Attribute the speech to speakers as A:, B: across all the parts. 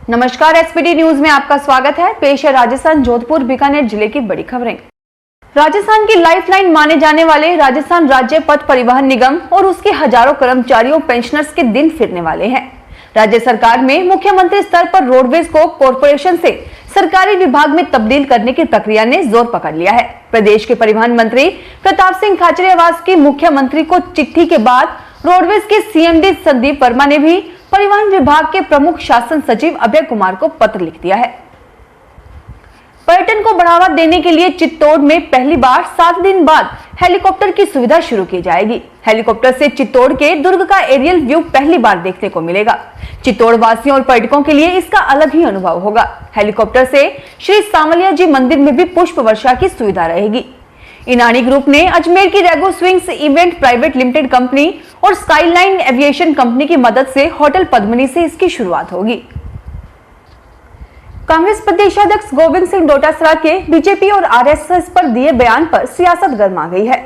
A: नमस्कार, SPT news में आपका स्वागत है। पेश है राजस्थान जोधपुर बीकानेर जिले की बड़ी खबरें। राजस्थान की लाइफलाइन माने जाने वाले राजस्थान राज्य पथ परिवहन निगम और उसके हजारों कर्मचारियों पेंशनर्स के दिन फिरने वाले हैं। राज्य सरकार में मुख्यमंत्री स्तर पर रोडवेज को कॉरपोरेशन से सरकारी विभाग में तब्दील करने की प्रक्रिया ने जोर पकड़ लिया है। प्रदेश के परिवहन मंत्री प्रताप सिंह खाचरियावास की मुख्यमंत्री को चिट्ठी के बाद रोडवेज के सीएमडी संदीप वर्मा ने भी परिवहन विभाग के प्रमुख शासन सचिव अभय कुमार को पत्र लिख दिया है। पर्यटन को बढ़ावा देने के लिए चित्तौड़ में पहली बार 7 दिन बाद हेलीकॉप्टर की सुविधा शुरू की जाएगी। हेलीकॉप्टर से चित्तौड़ के दुर्ग का एरियल व्यू पहली बार देखने को मिलेगा। चित्तौड़ वासियों और पर्यटकों के लिए इसका अलग ही अनुभव होगा। हेलीकॉप्टर से श्री सांवलिया जी मंदिर में भी पुष्प वर्षा की सुविधा रहेगी। इनानी ग्रुप ने अजमेर की रेगो swings event private limited company और स्काईलाइन एविएशन कंपनी की मदद से होटल पद्मिनी से इसकी शुरुआत होगी। कांग्रेस प्रदेशाध्यक्ष गोविंद सिंह डोटासरा के बीजेपी और आरएसएस पर दिए बयान पर सियासत गर्मा गई है।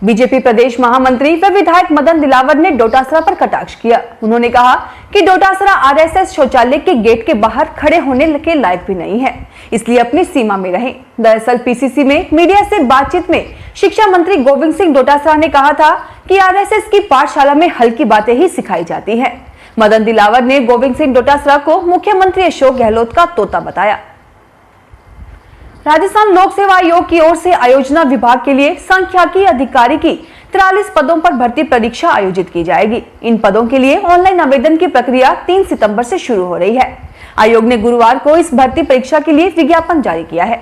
A: बीजेपी प्रदेश महामंत्री व विधायक मदन दिलावर ने डोटासरा पर कटाक्ष किया। उन्होंने कहा कि डोटासरा आरएसएस शौचालय के गेट के बाहर खड़े होने के लायक भी नहीं है, इसलिए अपनी सीमा में रहें। दरअसल पीसीसी में मीडिया से बातचीत में शिक्षा मंत्री गोविंद सिंह डोटासरा ने कहा था कि आरएसएस की पाठशाला में हल्की बातें ही सिखाई जाती हैं। मदन दिलावर ने गोविंद सिंह डोटासरा को मुख्यमंत्री अशोक गहलोत का तोता बताया। राजस्थान लोक सेवा आयोग की ओर से आयोजना विभाग के लिए सांख्यिकी अधिकारी की 43 पदों पर भर्ती परीक्षा आयोजित की जाएगी। इन पदों के लिए ऑनलाइन आवेदन की प्रक्रिया 3 सितंबर से शुरू हो रही है। आयोग ने गुरुवार को इस भर्ती परीक्षा के लिए विज्ञापन जारी किया है।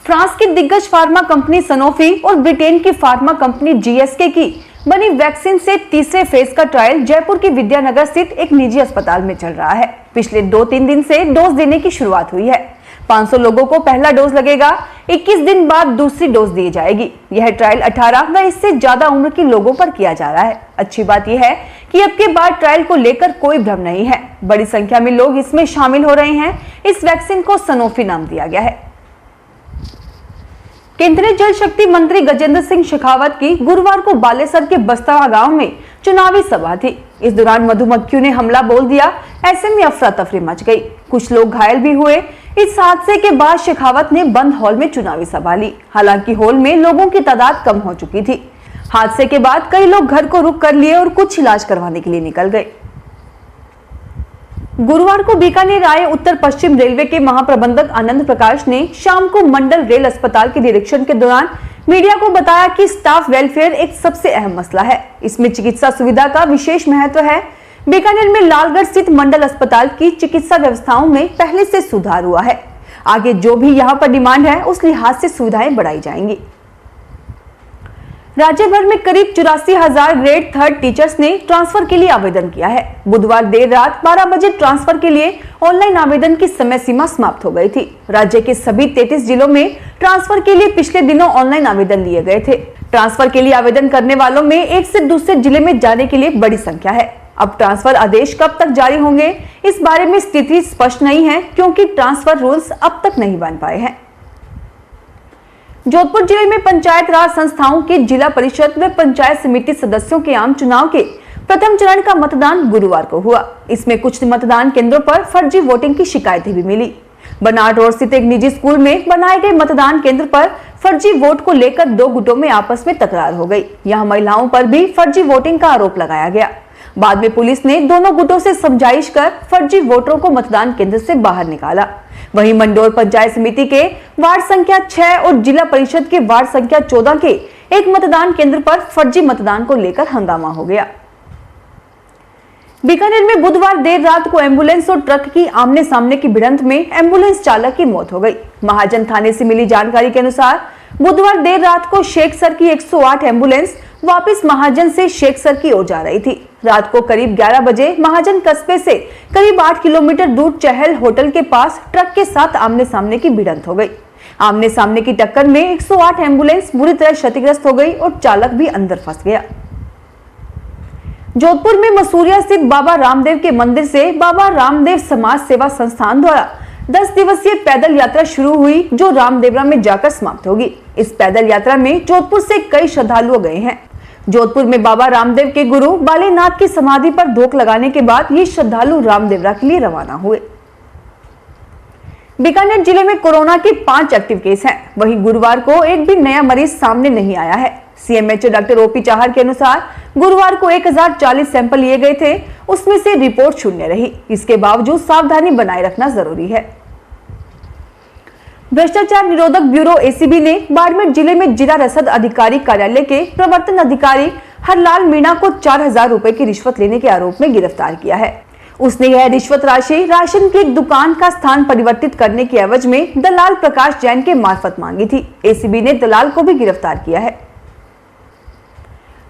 A: फ्रांस की दिग्गज फार्मा कंपनी सनोफी और ब्रिटेन की फार्मा कंपनी जीएसके की बनी वैक्सीन से तीसरे फेज का ट्रायल जयपुर की विद्यानगर स्थित एक निजी अस्पताल में चल रहा है। पिछले 2-3 दिन से डोज देने की शुरुआत हुई है। 500 लोगों को पहला डोज लगेगा। 21 दिन बाद दूसरी डोज दी जाएगी। यह ट्रायल 18 व इससे ज्यादा उम्र के लोगों पर किया जा रहा है। अच्छी बात यह है कि अब के बाद ट्रायल को लेकर कोई भ्रम नहीं है। बड़ी संख्या में लोग इसमें शामिल हो रहे हैं। इस वैक्सीन को सनोफी नाम दिया गया है। केंद्रीय जल शक्ति मंत्री गजेंद्र सिंह शेखावत की गुरुवार को बालेसर के बस्तावा गांव में चुनावी सभा थी। इस दौरान मधुमक्खियों ने हमला बोल दिया। ऐसे में अफरा तफरी मच गई। कुछ लोग घायल भी हुए। इस हादसे के बाद शेखावत ने बंद हॉल में चुनावी सभा ली। हालांकि हॉल में लोगों की तादाद कम हो चुकी थी। हादसे के बाद कई लोग घर को रुक कर लिए और कुछ इलाज करवाने के लिए निकल गए। गुरुवार को बीकानेर आए उत्तर पश्चिम रेलवे के महाप्रबंधक आनंद प्रकाश ने शाम को मंडल रेल अस्पताल के निरीक्षण के दौरान मीडिया को बताया कि स्टाफ वेलफेयर एक सबसे अहम मसला है। इसमें चिकित्सा सुविधा का विशेष महत्व है। बीकानेर में लालगढ़ स्थित मंडल अस्पताल की चिकित्सा व्यवस्थाओं में पहले से सुधार हुआ है। आगे जो भी यहाँ पर डिमांड है उस लिहाज से सुविधाएं बढ़ाई जाएंगी। राज्य भर में करीब 84,000 ग्रेड 3 टीचर्स ने ट्रांसफर के लिए आवेदन किया है। बुधवार देर रात 12 बजे ट्रांसफर के लिए ऑनलाइन आवेदन की समय सीमा समाप्त हो गई थी। राज्य के सभी 33 जिलों में ट्रांसफर के लिए पिछले दिनों ऑनलाइन आवेदन लिए गए थे। ट्रांसफर के लिए आवेदन करने वालों में एक से दूसरे जिले में जाने के लिए बड़ी संख्या है। अब ट्रांसफर आदेश कब तक जारी होंगे इस बारे में स्थिति स्पष्ट नहीं है, क्योंकि ट्रांसफर रूल्स अब तक नहीं बन पाए हैं। जोधपुर जिले में पंचायत राज संस्थाओं के जिला परिषद व पंचायत समिति सदस्यों के आम चुनाव के प्रथम चरण का मतदान गुरुवार को हुआ। इसमें कुछ मतदान केंद्रों पर फर्जी वोटिंग की शिकायतें भी मिली। बनाट रोड स्थित एक निजी स्कूल में बनाए गए मतदान केंद्र पर फर्जी वोट को लेकर 2 गुटों में आपस में तकरार हो गई। यहाँ महिलाओं पर भी फर्जी वोटिंग का आरोप लगाया गया। बाद में पुलिस ने दोनों गुटों से समझाइश कर फर्जी वोटरों को मतदान केंद्र से बाहर निकाला। वहीं मंडोर पंचायत समिति के वार्ड संख्या 6 और जिला परिषद के वार्ड संख्या 14 के एक मतदान केंद्र पर फर्जी मतदान को लेकर हंगामा हो गया। बीकानेर में बुधवार देर रात को एम्बुलेंस और ट्रक की आमने सामने की भिड़ंत में एम्बुलेंस चालक की मौत हो गई। महाजन थाने से मिली जानकारी के अनुसार बुधवार देर रात को शेखसर की 108 एम्बुलेंस वापस महाजन से शेखसर की ओर जा रही थी। रात को करीब 11 बजे महाजन कस्बे से करीब 8 किलोमीटर दूर चहल होटल के पास ट्रक के साथ आमने सामने की भिड़ंत हो गई। आमने सामने की टक्कर में 108 एम्बुलेंस बुरी तरह क्षतिग्रस्त हो गई और चालक भी अंदर फंस गया। जोधपुर में मसूरिया स्थित बाबा रामदेव के मंदिर से बाबा रामदेव समाज सेवा संस्थान द्वारा 10 दिवसीय पैदल यात्रा शुरू हुई, जो रामदेवरा में जाकर समाप्त होगी। इस पैदल यात्रा में जोधपुर से कई श्रद्धालु गए हैं। जोधपुर में बाबा रामदेव के गुरु बालीनाथ की समाधि पर धोख लगाने के बाद ये श्रद्धालु रामदेवरा के लिए रवाना हुए। बीकानेर जिले में कोरोना के 5 एक्टिव केस हैं। वहीं गुरुवार को एक भी नया मरीज सामने नहीं आया है। सीएमएचओ डॉक्टर ओपी चाहर के अनुसार गुरुवार को 1040 सैंपल लिए गए थे, उसमें से रिपोर्ट शून्य रही। इसके बावजूद सावधानी बनाए रखना जरूरी है। भ्रष्टाचार निरोधक ब्यूरो एसीबी ने बाड़मेर जिले में जिला रसद अधिकारी कार्यालय के प्रवर्तन अधिकारी हरलाल मीणा को 4000 रुपए की रिश्वत लेने के आरोप में गिरफ्तार किया है। उसने यह रिश्वत राशि राशन की एक दुकान का स्थान परिवर्तित करने के एवज में दलाल प्रकाश जैन के मार्फत मांगी थी। एसीबी ने दलाल को भी गिरफ्तार किया है।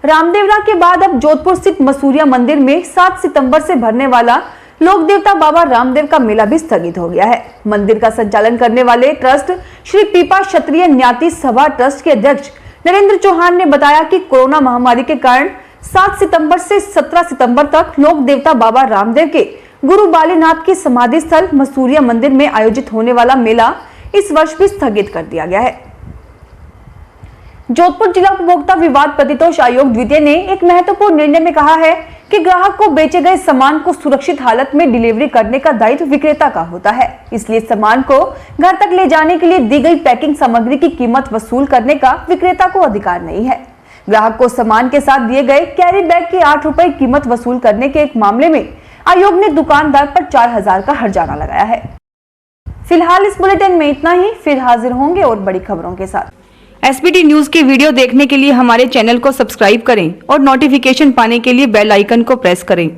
A: रामदेवरा के बाद अब जोधपुर स्थित मसूरिया मंदिर में 7 सितंबर से भरने वाला लोक देवता बाबा रामदेव का मेला भी स्थगित हो गया है। मंदिर का संचालन करने वाले ट्रस्ट श्री पीपा क्षत्रिय न्याति सभा ट्रस्ट के अध्यक्ष नरेंद्र चौहान ने बताया कि कोरोना महामारी के कारण 7 सितंबर से 17 सितंबर तक लोक देवता बाबा रामदेव के गुरु बालीनाथ की समाधि स्थल मसूरिया मंदिर में आयोजित होने वाला मेला इस वर्ष भी स्थगित कर दिया गया है। जोधपुर जिला उपभोक्ता विवाद प्रतितोष आयोग द्वितीय ने एक महत्वपूर्ण निर्णय में कहा है कि ग्राहक को बेचे गए सामान को सुरक्षित हालत में डिलीवरी करने का दायित्व विक्रेता का होता है। इसलिए सामान को घर तक ले जाने के लिए दी गई पैकिंग सामग्री की कीमत वसूल करने का विक्रेता को अधिकार नहीं है। ग्राहक को सामान के साथ दिए गए कैरी बैग की 8 रुपए कीमत वसूल करने के एक मामले में आयोग ने दुकानदार पर 4000 का हर्जाना लगाया है। फिलहाल इस बुलेटिन में इतना ही। फिर हाजिर होंगे और बड़ी खबरों के साथ। एसबीटी न्यूज के वीडियो देखने के लिए हमारे चैनल को सब्सक्राइब करें और नोटिफिकेशन पाने के लिए बेल आइकन को प्रेस करें।